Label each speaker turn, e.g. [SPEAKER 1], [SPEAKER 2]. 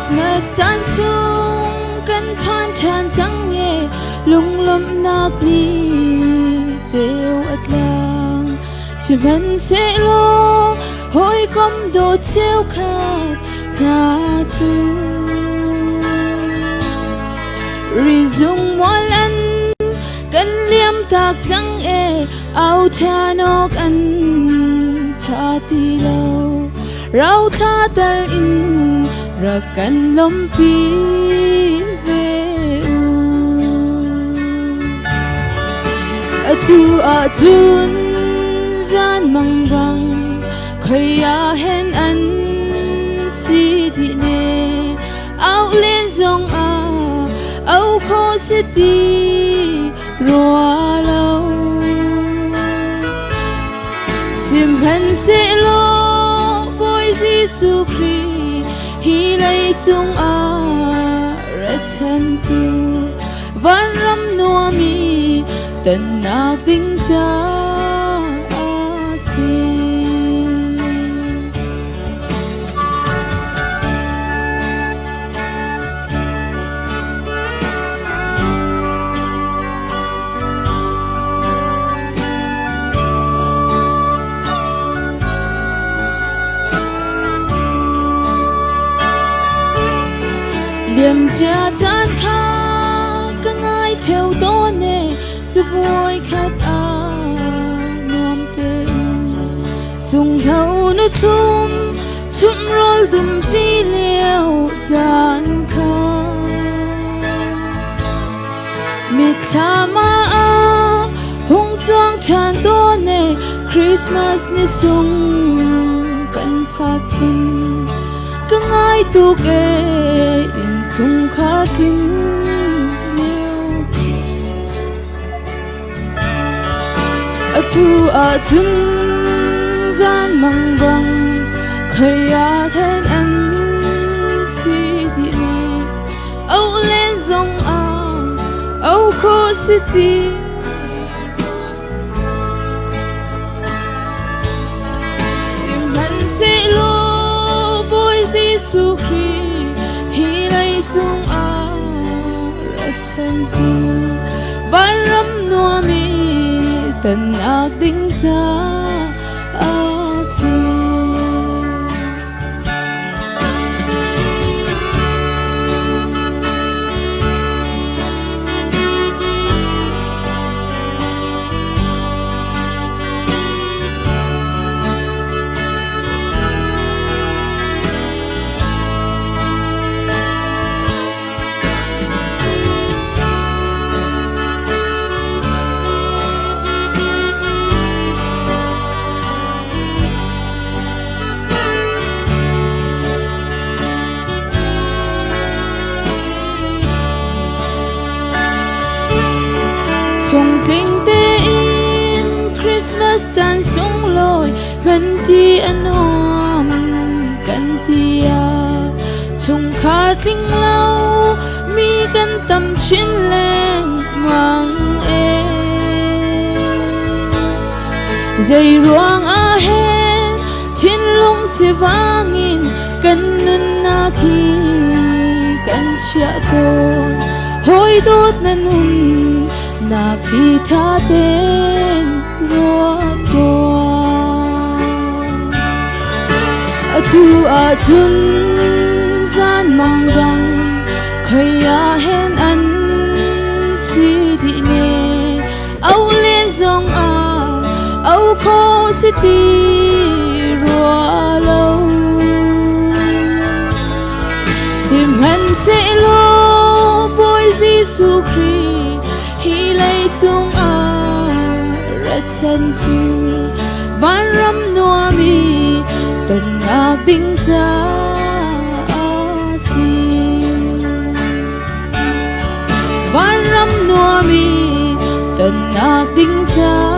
[SPEAKER 1] Christmas tan sung kan than chan chẳng nghe lung lom nak ni treo at lang si man se lo hoi kom do treo khat na chu ri dung mol an kan liam tak chẳng e au cha nok an cha ti lo rau tha tal in ra kan lom pi ve u atu a chun zan mang bang khoi a hen an si di ne au len zong a au kho si ti roa lo sim han se lo Giêsu Christ hi lấy chung a ra chân du van ram noa mi tân nak ding cha a si liam cha chan kha ka ngai theo to ne zu boy khat a nom te sung thau nu thum chum rol dum ti leo chan kha mi thama a hung chuang chan to ne Christmas ni sung kan phak tin ka ngai tu ke sung khar tin liêu atu a chun zan mang bang khơi a then an si di ne au len zong a au kho si ti sim han se lo boy Giêsu Christ chung a ra chân du van ram noa mi tân ak ding cha a si chung ting te in Christmas tan sung loi kan ti anom kan ti a chung khar ting lau mi kan tam chin leng mang e dây ruang a hen chin lung se wangin kan nun na khi kan chia ton hoi dot na nun na khi tha tên roa toa atu a chun zan mang bang khơi a hen an si di ne au len zong a au kho si ti roa lo sim han se lo boy Giêsu Christ hi lấy chung a ra chân du van ram noa mi tân ak ding cha a si van ram noa mi tân ak ding cha